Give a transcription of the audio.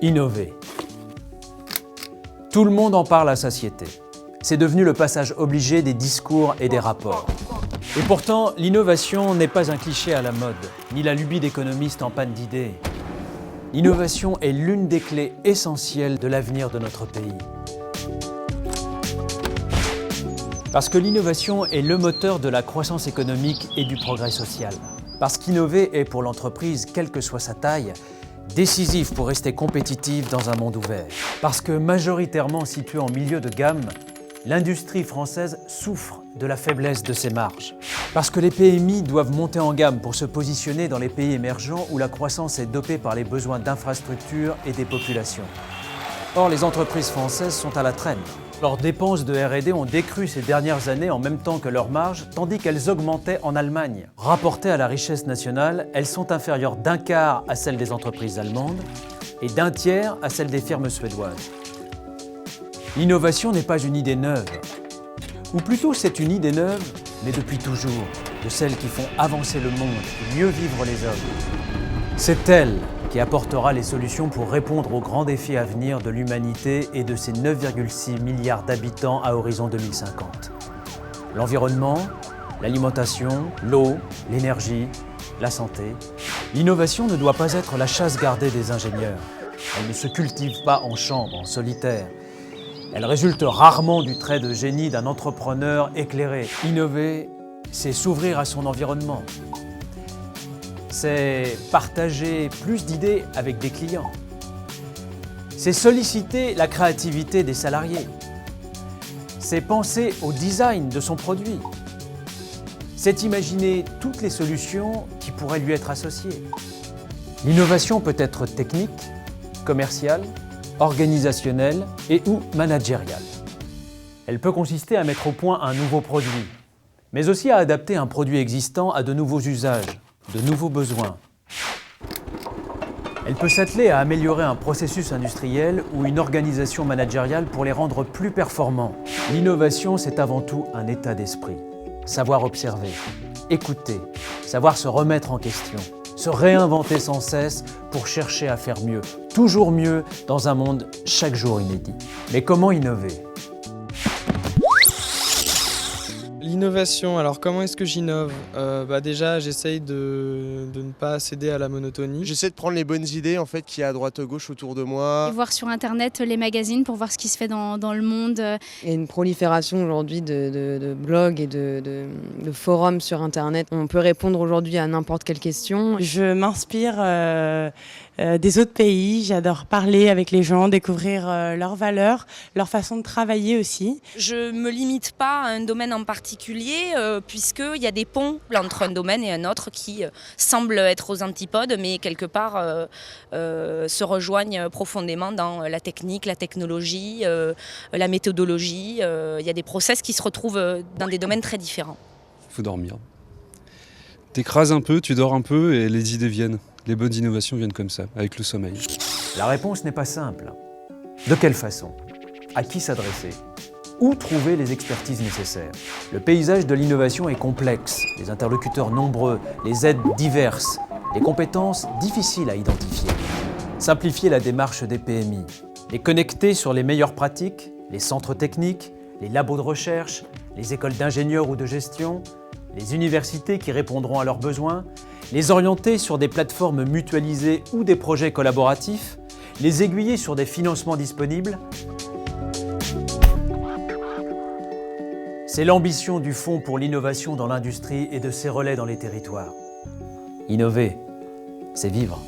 Innover. Tout le monde en parle à satiété. C'est devenu le passage obligé des discours et des rapports. Et pourtant, l'innovation n'est pas un cliché à la mode, ni la lubie d'économistes en panne d'idées. L'innovation est l'une des clés essentielles de l'avenir de notre pays. Parce que l'innovation est le moteur de la croissance économique et du progrès social. Parce qu'innover est pour l'entreprise, quelle que soit sa taille, décisif pour rester compétitive dans un monde ouvert. Parce que majoritairement située en milieu de gamme, l'industrie française souffre de la faiblesse de ses marges. Parce que les PMI doivent monter en gamme pour se positionner dans les pays émergents où la croissance est dopée par les besoins d'infrastructures et des populations. Or, les entreprises françaises sont à la traîne. Leurs dépenses de R&D ont décru ces dernières années en même temps que leurs marges, tandis qu'elles augmentaient en Allemagne. Rapportées à la richesse nationale, elles sont inférieures d'un quart à celles des entreprises allemandes et d'un tiers à celles des firmes suédoises. L'innovation n'est pas une idée neuve. Ou plutôt, c'est une idée neuve, mais depuis toujours, de celles qui font avancer le monde et mieux vivre les hommes. C'est elle qui apportera les solutions pour répondre aux grands défis à venir de l'humanité et de ses 9,6 milliards d'habitants à horizon 2050. L'environnement, l'alimentation, l'eau, l'énergie, la santé. L'innovation ne doit pas être la chasse gardée des ingénieurs. Elle ne se cultive pas en chambre, en solitaire. Elle résulte rarement du trait de génie d'un entrepreneur éclairé. Innover, c'est s'ouvrir à son environnement. C'est partager plus d'idées avec des clients. C'est solliciter la créativité des salariés. C'est penser au design de son produit. C'est imaginer toutes les solutions qui pourraient lui être associées. L'innovation peut être technique, commerciale, organisationnelle et ou managériale. Elle peut consister à mettre au point un nouveau produit, mais aussi à adapter un produit existant à de nouveaux usages, de nouveaux besoins. Elle peut s'atteler à améliorer un processus industriel ou une organisation managériale pour les rendre plus performants. L'innovation, c'est avant tout un état d'esprit. Savoir observer, écouter, savoir se remettre en question, se réinventer sans cesse pour chercher à faire mieux, toujours mieux dans un monde chaque jour inédit. Mais comment innover ? L'innovation, alors comment est-ce que j'innove ? Déjà, j'essaye de ne pas céder à la monotonie. J'essaie de prendre les bonnes idées en fait, qu'il y a à droite à gauche autour de moi. Et voir sur internet les magazines pour voir ce qui se fait dans le monde. Il y a une prolifération aujourd'hui de blogs et de forums sur internet. On peut répondre aujourd'hui à n'importe quelle question. Je m'inspire des autres pays, j'adore parler avec les gens, découvrir leurs valeurs, leur façon de travailler aussi. Je ne me limite pas à un domaine en particulier puisqu'il y a des ponts entre un domaine et un autre qui semblent être aux antipodes mais quelque part se rejoignent profondément dans la technique, la technologie, la méthodologie. Il y a des process qui se retrouvent dans des domaines très différents. Il faut dormir. T'écrases un peu, tu dors un peu et les idées viennent. Les bonnes innovations viennent comme ça, avec le sommeil. La réponse n'est pas simple. De quelle façon ? À qui s'adresser ? Où trouver les expertises nécessaires ? Le paysage de l'innovation est complexe, les interlocuteurs nombreux, les aides diverses, les compétences difficiles à identifier. Simplifier la démarche des PMI, les connecter sur les meilleures pratiques, les centres techniques, les labos de recherche, les écoles d'ingénieurs ou de gestion, les universités qui répondront à leurs besoins, les orienter sur des plateformes mutualisées ou des projets collaboratifs, les aiguiller sur des financements disponibles. C'est l'ambition du Fonds pour l'innovation dans l'industrie et de ses relais dans les territoires. Innover, c'est vivre.